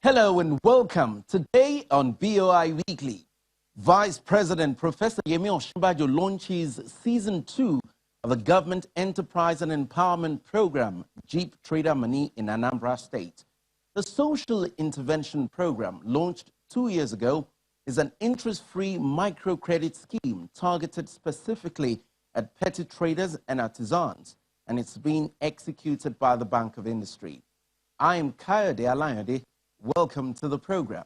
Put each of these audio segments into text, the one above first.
Hello and welcome. Today on BoI Weekly, Vice President Professor Osinbajo launches Season 2 of the Government Enterprise and Empowerment Program, GEEp Trader Moni in Anambra State. The Social Intervention Program, launched 2 years ago, is an interest-free microcredit scheme targeted specifically at petty traders and artisans, and it's being executed by the Bank of Industry. I am Kayode Alayode. Welcome to the program.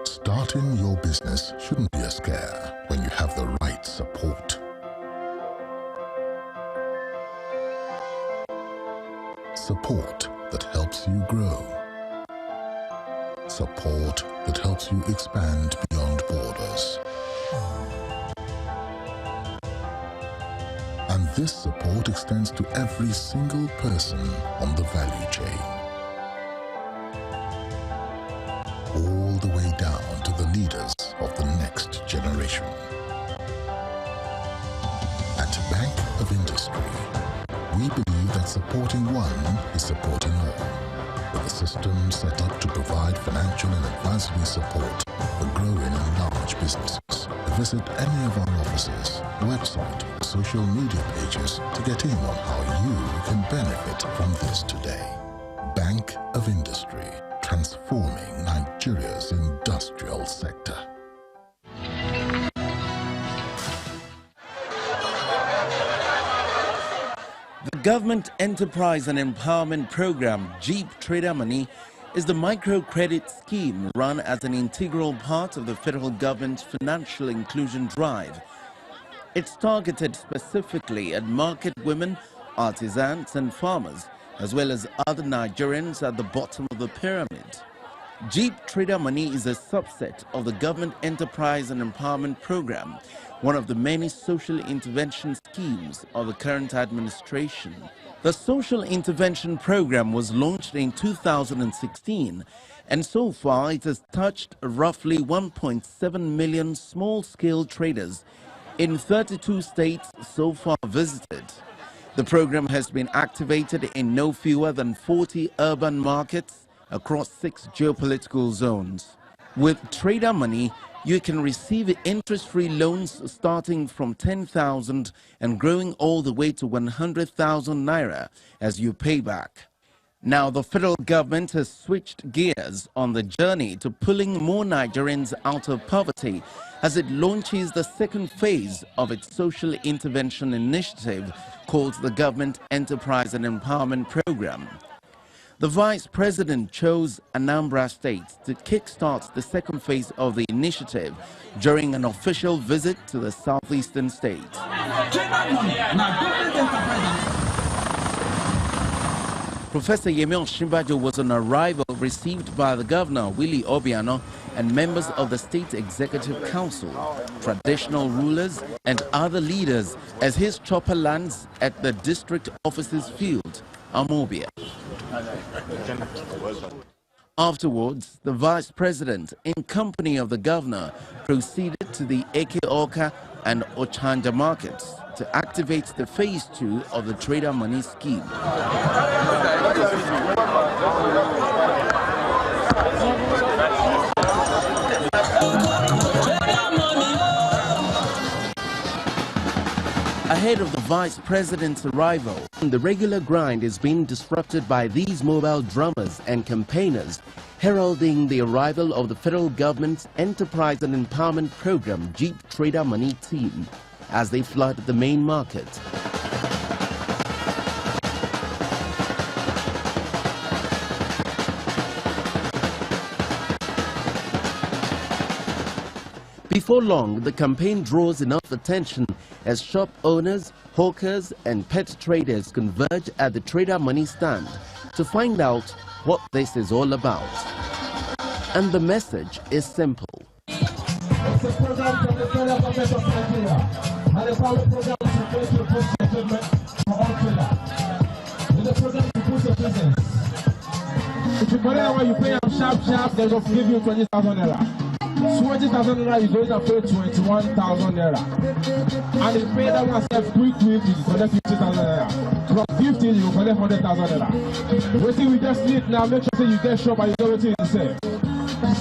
Starting your business shouldn't be a scare when you have the right support. Support that helps you grow. Support that helps you expand beyond borders. And this support extends to every single person on the value chain. All the way down to the leaders of the next generation. At Bank of Industry, we believe that supporting one is supporting all, with a system set up to provide financial and advisory support for growing and large businesses. Visit any of our offices, website, or social media pages to get in on how you can benefit from this today. Bank of Industry, transforming Nigeria's industrial sector. The Government Enterprise and Empowerment Program, GEEp Trader Moni, is the microcredit scheme run as an integral part of the federal government's financial inclusion drive. It's targeted specifically at market women, artisans and farmers, as well as other Nigerians at the bottom of the pyramid. GEEp Trader Moni is a subset of the Government Enterprise and Empowerment Program, one of the many social intervention schemes of the current administration. The Social Intervention Program was launched in 2016, and so far it has touched roughly 1.7 million small-scale traders in 32 states so far visited. The program has been activated in no fewer than 40 urban markets across 6 geopolitical zones. With Trader Moni, you can receive interest-free loans starting from 10,000 and growing all the way to 100,000 naira as you pay back. Now, the federal government has switched gears on the journey to pulling more Nigerians out of poverty as it launches the second phase of its social intervention initiative called the Government Enterprise and Empowerment Program. The Vice President chose Anambra State to kickstart the second phase of the initiative during an official visit to the southeastern state. Professor Osinbajo was on arrival received by the Governor Willie Obiano and members of the State Executive Council, traditional rulers and other leaders as his chopper lands at the district offices field, Amobia. Afterwards, the Vice President, in company of the Governor, proceeded to the Eke Oka and Ochanja markets to activate the Phase 2 of the Trader Moni scheme. Ahead of the Vice President's arrival, the regular grind is being disrupted by these mobile drummers and campaigners heralding the arrival of the federal government's Enterprise and Empowerment Program GEEp Trader Moni team as they flood the main market. Before long, the campaign draws enough attention as shop owners, hawkers and pet traders converge at the Trader Moni stand to find out what this is all about. And the message is simple. It's a program from the federal government of Nigeria, and the pilot program is going to push achievement for all traders. In the program to push your business. If you collect that one, you pay them sharp, they will give you 20,000 naira. 20,000 naira, you going to pay 21,000 naira. And if you pay that one self quick, you collect 50,000 naira. From 50, you collect 100,000 naira. Waiting we just need now, make sure you get shop and you know what you say.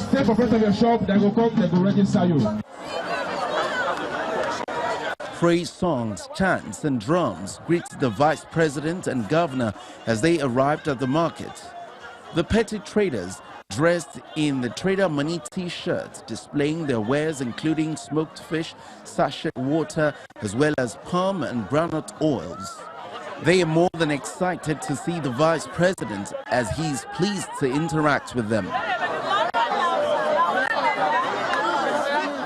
Step in front of your shop, they go come, they go register you. Praise songs, chants and drums greet the vice president and governor as they arrived at the market. The petty traders, dressed in the Trader Money t-shirts, displaying their wares including smoked fish, sachet water, as well as palm and groundnut oils. They are more than excited to see the vice president as he's pleased to interact with them.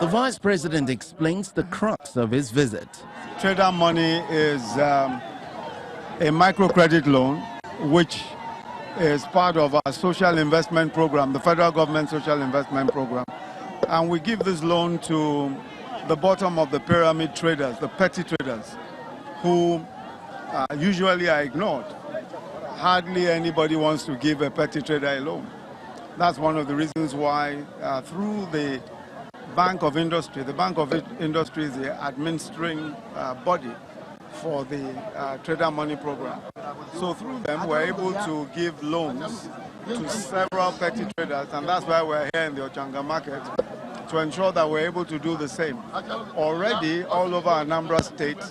The vice president explains the crux of his visit. Trader Money is a microcredit loan which is part of our social investment program, the federal government social investment program. And we give this loan to the bottom of the pyramid traders, the petty traders, who usually are ignored. Hardly anybody wants to give a petty trader a loan. That's one of the reasons why through the Bank of Industry, the Bank of Industry is the administering body for the Trader Money program. So through them, we're able to give loans to several petty traders, and that's why we're here in the Ochanga market, to ensure that we're able to do the same. Already, all over Anambra State,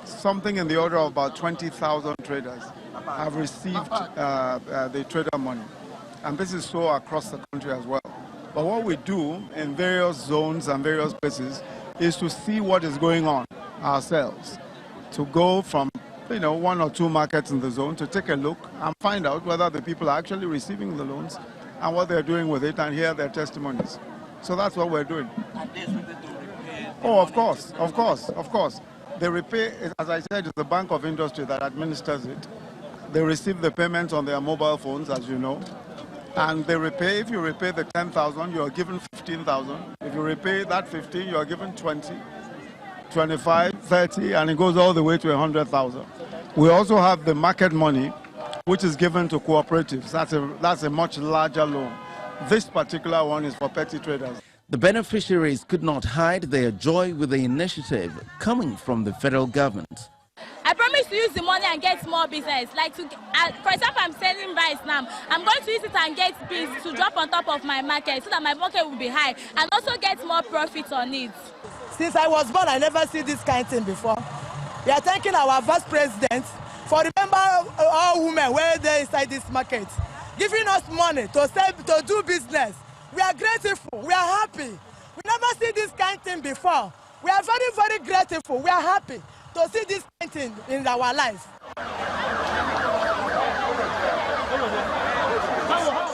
something in the order of about 20,000 traders have received the Trader Money. And this is so across the country as well. But what we do in various zones and various places is to see what is going on ourselves, to go from one or two markets in the zone to take a look and find out whether the people are actually receiving the loans and what they're doing with it and hear their testimonies. So that's what we're doing. Oh, of course. They repay, as I said, it's the Bank of Industry that administers it. They receive the payments on their mobile phones, as you know. And they repay, if you repay the 10,000, you are given 15,000. If you repay that 15, you are given 20, 25, 30, and it goes all the way to 100,000. We also have the market money, which is given to cooperatives. That's a much larger loan. This particular one is for petty traders. The beneficiaries could not hide their joy with the initiative coming from the federal government. I promise to use the money and get small business. Like, for example, I'm selling rice now. I'm going to use it and get beans to drop on top of my market so that my market will be high and also get more profit on it. Since I was born, I never see this kind of thing before. We are thanking our vice president for remember all women where they inside this market, giving us money to do business. We are grateful. We are happy. We never see this kind of thing before. We are very, very grateful. We are happy to see this kind of thing in our life.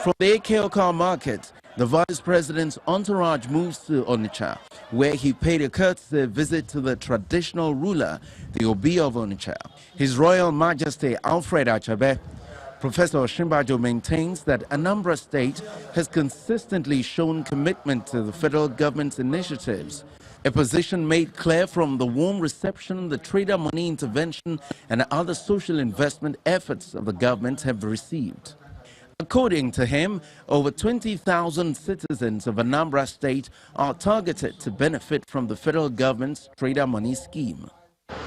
From the Akeoka market, the vice president's entourage moves to Onitsha, where he paid a courtesy visit to the traditional ruler, the Obi of Onitsha, His Royal Majesty Alfred Achabe. Professor Osinbajo maintains that Anambra State has consistently shown commitment to the federal government's initiatives, a position made clear from the warm reception the Trader Money intervention and other social investment efforts of the government have received. According to him, over 20,000 citizens of Anambra State are targeted to benefit from the federal government's Trader Money scheme.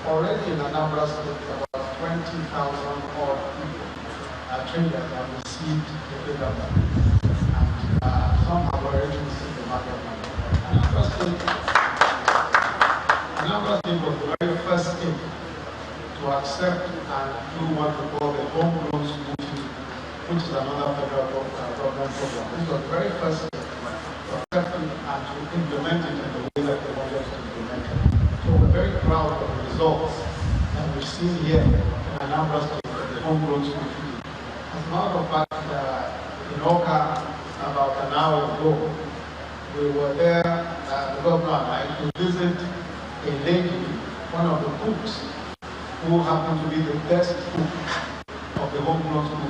Already in Anambra State, about 20,000 odd people, traders have received the Trader Money, and some have already received the market money. Anambra State was the very first state to accept and do what we call the home loan school fee, which is another federal government program. This was the very first step to accept it and to implement it in the way that they wanted us to implement it. So we're very proud of the results that we've seen here in Anambra State, the home loan school fee. As a matter of fact, in Oka, about an hour ago, we were there, the governor and I, to visit a lady, one of the cooks, who happened to be the best cook of the home loan school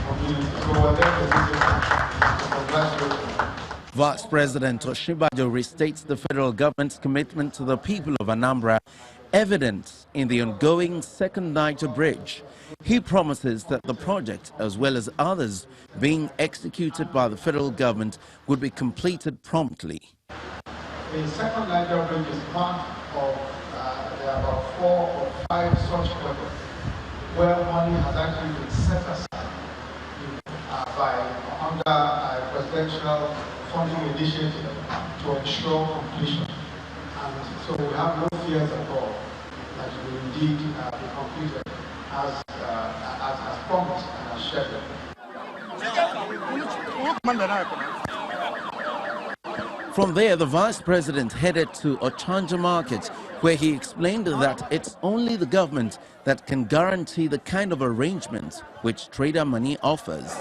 community. So we're there to visit her. So congratulations. Vice President Osinbajo restates the federal government's commitment to the people of Anambra evident in the ongoing second Niger Bridge. He promises that the project, as well as others being executed by the federal government, would be completed promptly. The second Niger Bridge is part of there are about 4 or 5 such projects where money has actually been set aside under a presidential funding initiative to ensure completion. And so we have no fears at all that it will indeed be completed as promised and as scheduled. From there, the Vice President headed to Ochanja Market, where he explained that it's only the government that can guarantee the kind of arrangement which Trader Money offers.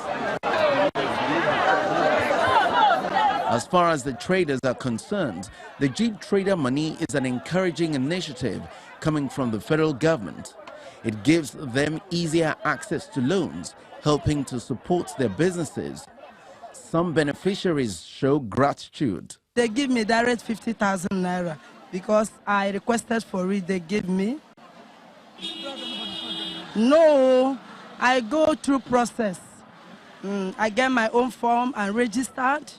As far as the traders are concerned, the GEEp Trader Money is an encouraging initiative coming from the federal government. It gives them easier access to loans, helping to support their businesses. Some beneficiaries show gratitude. They give me direct 50,000 naira because I requested for it. They give me. No, I go through process. I get my own form and registered,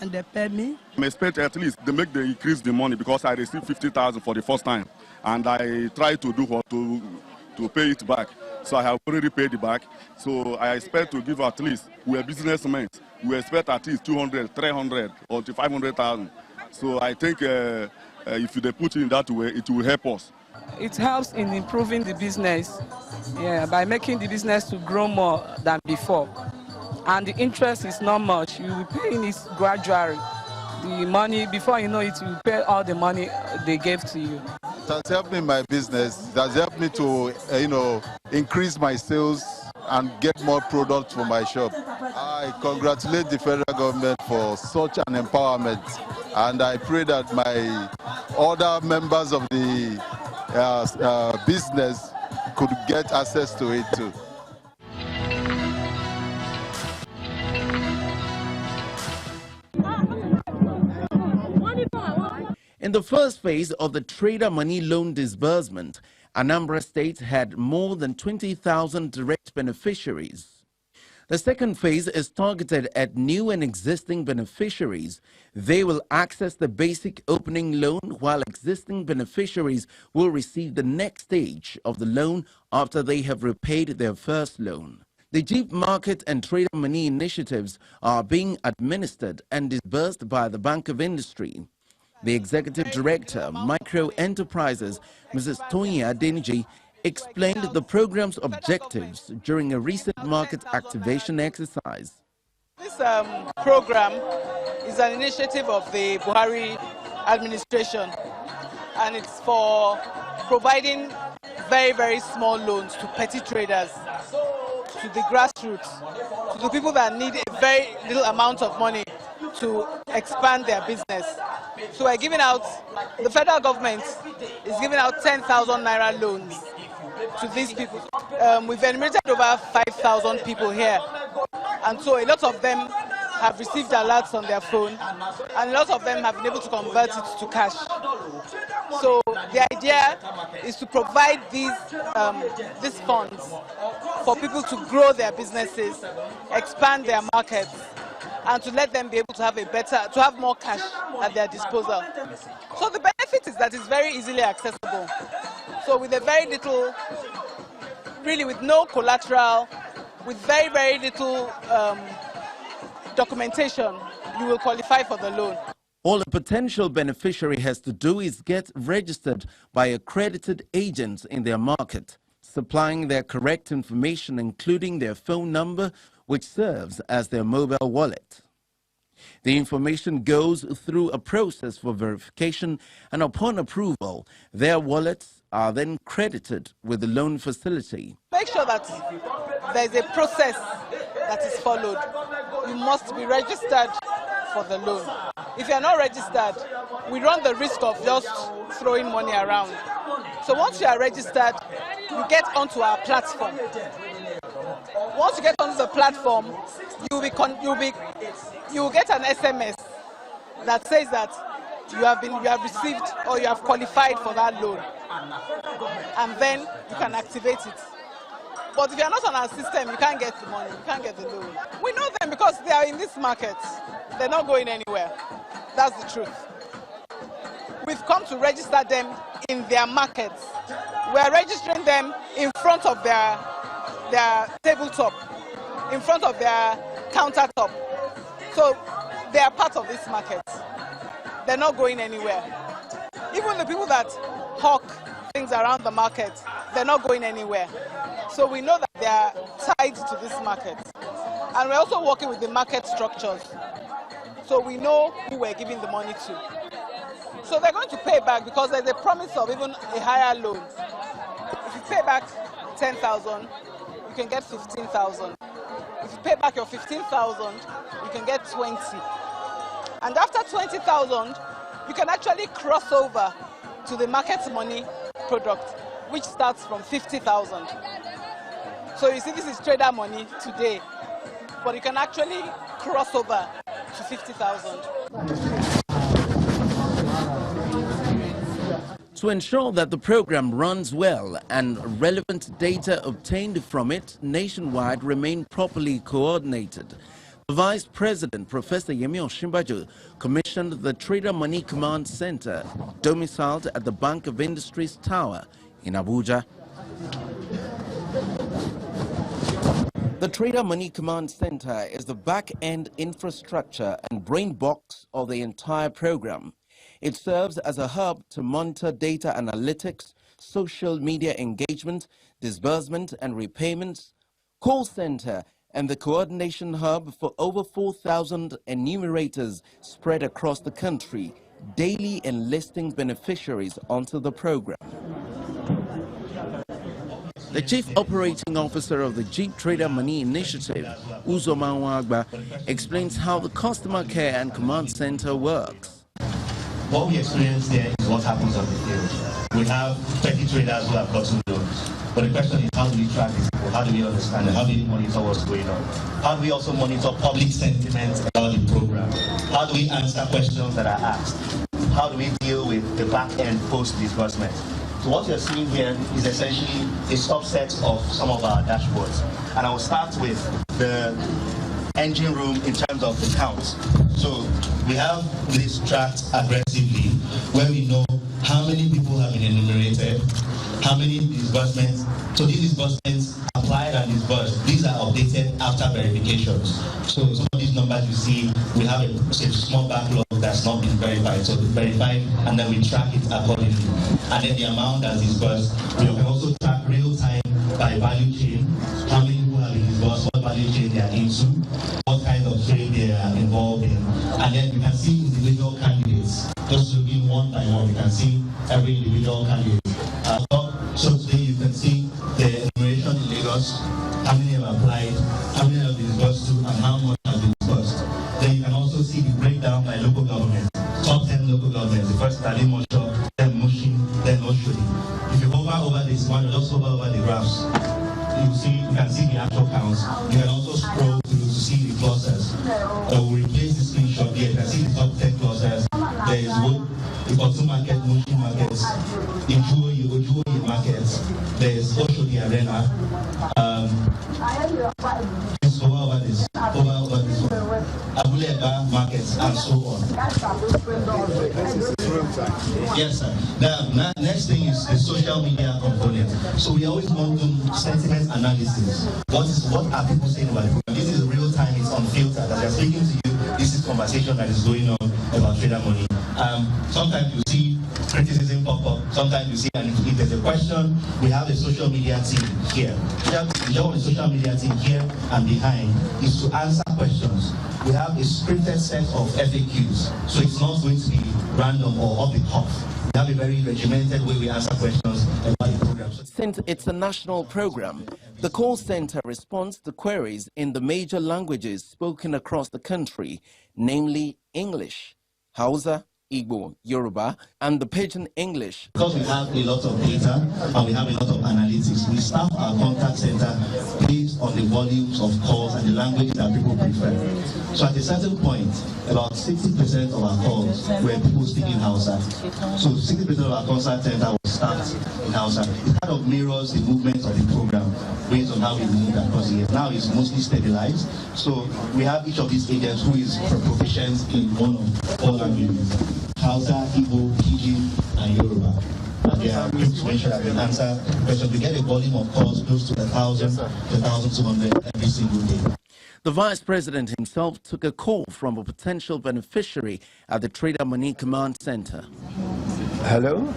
and they pay me. I expect at least they increase the money because I received 50,000 for the first time, and I try to do what to pay it back. So I have already paid it back. So I expect to give at least, we are businessmen, we expect at least 200, 300 or 500,000. So I think if they put it in that way, it will help us. It helps in improving the business, by making the business to grow more than before. And the interest is not much. You will be paying it gradually. The money, before you know it, you pay all the money they gave to you. It has helped me in my business. It has helped me to, increase my sales and get more products for my shop. I congratulate the federal government for such an empowerment, and I pray that my other members of the business could get access to it too. In the first phase of the Trader Money loan disbursement, Anambra State had more than 20,000 direct beneficiaries. The second phase is targeted at new and existing beneficiaries. They will access the basic opening loan, while existing beneficiaries will receive the next stage of the loan after they have repaid their first loan. The GEEp Market and Trader Money initiatives are being administered and disbursed by the Bank of Industry. The Executive Director, Micro Enterprises, Mrs. Tonya Denji, explained the program's objectives during a recent market activation exercise. This program is an initiative of the BoI administration, and it's for providing very, very small loans to petty traders, to the grassroots, to the people that need a very little amount of money to expand their business. So we're giving out, the federal government is giving out 10,000 naira loans to these people. We've enumerated over 5,000 people here, and so a lot of them have received alerts on their phone, and a lot of them have been able to convert it to cash. So the idea is to provide these funds for people to grow their businesses, expand their markets, and to let them be able to have more cash at their disposal. So the benefit is that it's very easily accessible. So with a very little, really with no collateral, with very, very little documentation, you will qualify for the loan. All a potential beneficiary has to do is get registered by accredited agents in their market, supplying their correct information, including their phone number, which serves as their mobile wallet. The information goes through a process for verification, and upon approval, their wallets are then credited with the loan facility. Make sure that there is a process that is followed. You must be registered for the loan. If you are not registered, we run the risk of just throwing money around. So once you are registered, you get onto our platform. Once you get onto the platform, you will get an SMS that says that you have received or you have qualified for that loan. and then you can activate it. But if you're not on our system, you can't get the money, you can't get the loan. We know them because they are in this market. They're not going anywhere. That's the truth. We've come to register them in their markets. We're registering them in front of their tabletop, in front of their countertop. So they are part of this market. They're not going anywhere. Even the people that hawk things around the market, they're not going anywhere. So we know that they are tied to this market. And we're also working with the market structures. So we know who we're giving the money to. So they're going to pay back because there's a promise of even a higher loan. If you pay back 10,000, you can get 15,000. If you pay back your 15,000, you can get 20. And after 20,000, you can actually cross over to the market money product, which starts from 50,000. So you see, this is trader money today, but you can actually cross over to 50,000. To ensure that the program runs well and relevant data obtained from it nationwide remain properly coordinated, the Vice President, Professor Osinbajo, commissioned the Trader Money Command Center, domiciled at the Bank of Industry's Tower in Abuja. The Trader Money Command Center is the back-end infrastructure and brain box of the entire program. It serves as a hub to monitor data analytics, social media engagement, disbursement and repayments, call center, and the coordination hub for over 4,000 enumerators spread across the country, daily enlisting beneficiaries onto the program. The Chief Operating Officer of the GEEp Trader Money Initiative, Osinbajo, explains how the customer care and command center works. What we experience there is what happens on the field. We have 30 traders who have gotten loans. But the question is, how do we track these people? How do we understand it? How do we monitor what's going on? How do we also monitor public sentiment about the program? How do we answer questions that are asked? How do we deal with the back-end post-disbursement? So what you're seeing here is essentially a subset of some of our dashboards. And I will start with the engine room in terms of the counts. So we have this tracked aggressively where we know how many people have been enumerated, how many disbursements. So these disbursements applied and disbursed, these are updated after verifications. So some of these numbers you see, we have a small backlog that's not been verified. So we verify and then we track it accordingly. And then the amount that's disbursed, we can also track real time by value chain, how many people have been disbursed, what value chain they are into, what kind of trade they are involved in. And then you can see individual candidates. Just looking one by one, you can see every individual candidate. So today you can see the enumeration in Lagos, how many have applied, how many have been disbursed to, and how much have been disbursed. Then you can also see the breakdown by local government. Top 10 local governments, the first Tali Mosho, then Mushin, then Oshodi. If you hover over this one, just hover over the graphs, you can see the actual counts. You can also scroll through to see the clusters. We'll replace the screenshot here. You can see the top 10 clusters. There is Wood, the Kotu market, Mushin markets, Ojuoyi markets. There is Oshodi Arena. Just over this one. Abuleba markets, and so on. Yes, sir. The next thing is the social media component. So we always want to sentiment analysis. What are people saying about it? This is real time, it's unfiltered. As they're speaking to you, this is conversation that is going on about trader money. Sometimes you see criticism pop up, sometimes you see, and if there's a question, we have a social media team here. The job of the social media team here and behind is to answer questions. We have a scripted set of FAQs, so it's not going to be random or off the cuff. We have a very regimented way we answer questions about the program. Since it's a national program, the call center responds to queries in the major languages spoken across the country, namely English, Hausa, Igbo, Yoruba, and the Pidgin English. Because we have a lot of data and we have a lot of analytics, we staff our contact center based on the volumes of calls and the language that people prefer. So at a certain point, about 60% of our calls were people speaking Hausa. So 60% of our contact center was staffed in Hausa. It kind of mirrors the movement of the program based on how we moved across the year. Now it's mostly stabilized. So we have each of these agents who is proficient in one of all languages: Hausa, Igbo, Pidgin, and Yoruba. And they are able to make sure that we answer questions. We get a volume of calls close to 1,000 to 1,200 every single day. The Vice President himself took a call from a potential beneficiary at the Trader Money Command Center. Hello?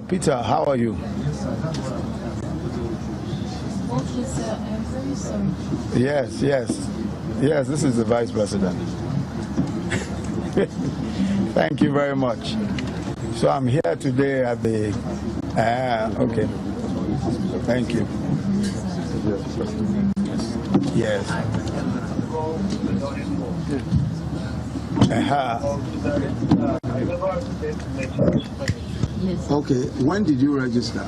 Peter, how are you? Okay, sir, I'm very sorry. Yes, this is the Vice President. Thank you very much. So I'm here today at the... okay. Thank you. Yes. Yes. Okay, when did you register?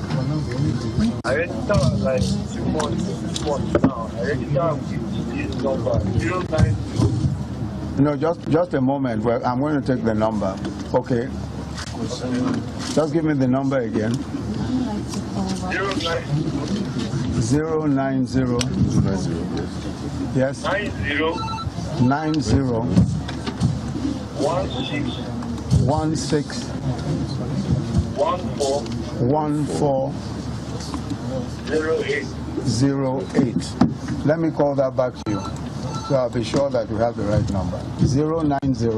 I registered like 2 months now. I registered with this number 090. No, just a moment. Well, I'm going to take the number. Okay. Just give me the number again. 090. Yes. 90. 16. 14. 08. Let me call that back to you, so I'll be sure that you have the right number. 090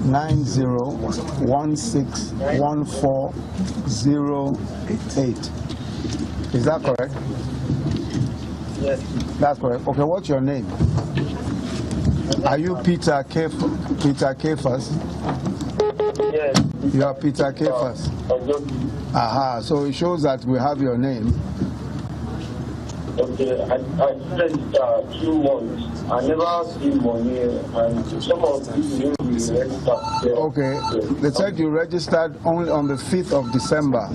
90161408. Is that correct? Yes. That's correct. Okay, what's your name? Are you Peter Kefas? Yes. You are Peter Kefas. Aha, so it shows that we have your name. Okay, I spent 2 months. I never see money, and some of these will register. Okay, they said you registered only on the 5th of December.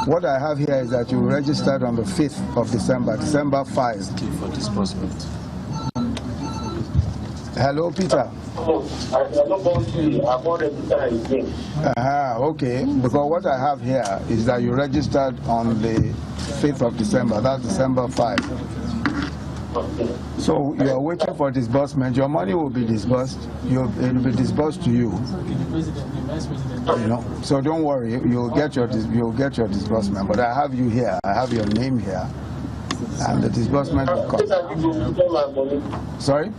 What I have here is that you registered on the 5th of December, December 5. For disbursement. Hello, Peter. Okay, because what I have here is that you registered on the 5th of December, that's December 5. So you are waiting for disbursement. Your money will be disbursed. It will be disbursed to you. You know, so don't worry. You'll get your disbursement. But I have you here. I have your name here, and the disbursement will come. Sorry,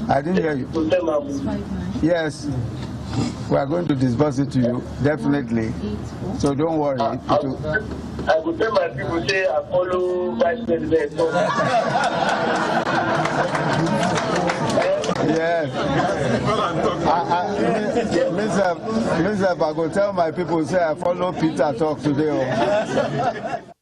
I didn't hear you. Yes, we are going to disburse it to you definitely. So don't worry. I would tell my people, say I follow Vice President. Yes. Mr. I go tell my people, say I follow Peter talk today.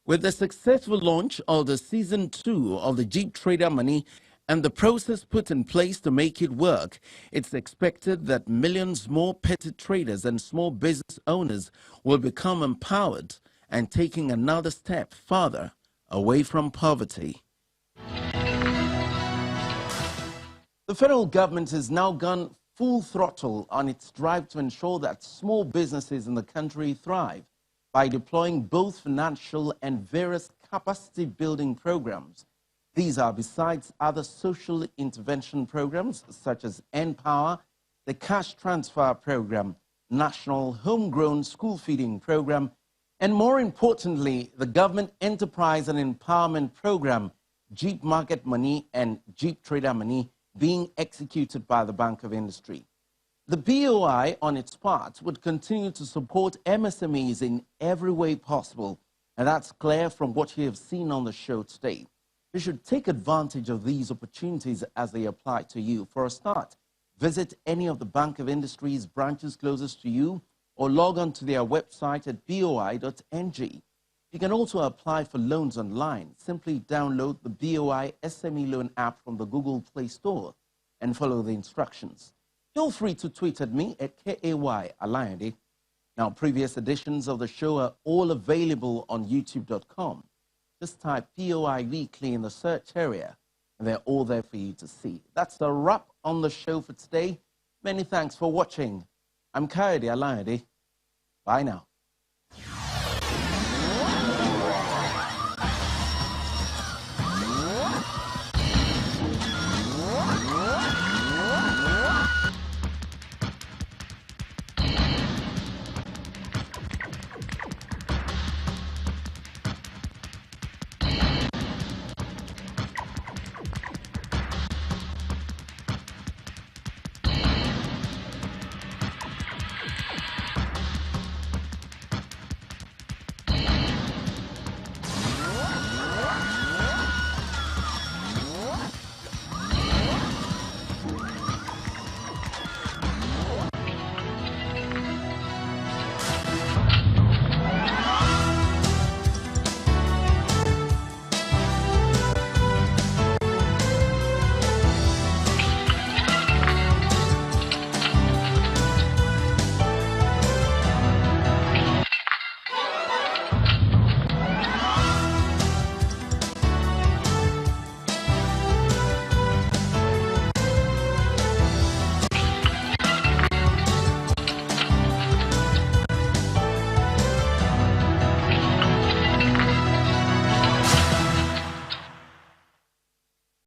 With the successful launch of the Season 2 of the GEEp Trader Money and the process put in place to make it work, it's expected that millions more petty traders and small business owners will become empowered and taking another step farther away from poverty. The federal government has now gone full throttle on its drive to ensure that small businesses in the country thrive by deploying both financial and various capacity building programs. These are besides other social intervention programs such as Empower, the Cash Transfer Program, National Homegrown School Feeding Program, and more importantly, the Government Enterprise and Empowerment Program, GEEp Market Money and GEEp Trader Money, being executed by the Bank of Industry. The BoI, on its part, would continue to support MSMEs in every way possible, and that's clear from what you have seen on the show today. You should take advantage of these opportunities as they apply to you. For a start, visit any of the Bank of Industry's branches closest to you or log on to their website at boi.ng. You can also apply for loans online. Simply download the BoI SME Loan app from the Google Play Store and follow the instructions. Feel free to tweet at me at KAY Now, previous editions of the show are all available on youtube.com. Just type BoI Weekly in the search area, and they're all there for you to see. That's a wrap on the show for today. Many thanks for watching. I'm Kayode Alayode. Bye now.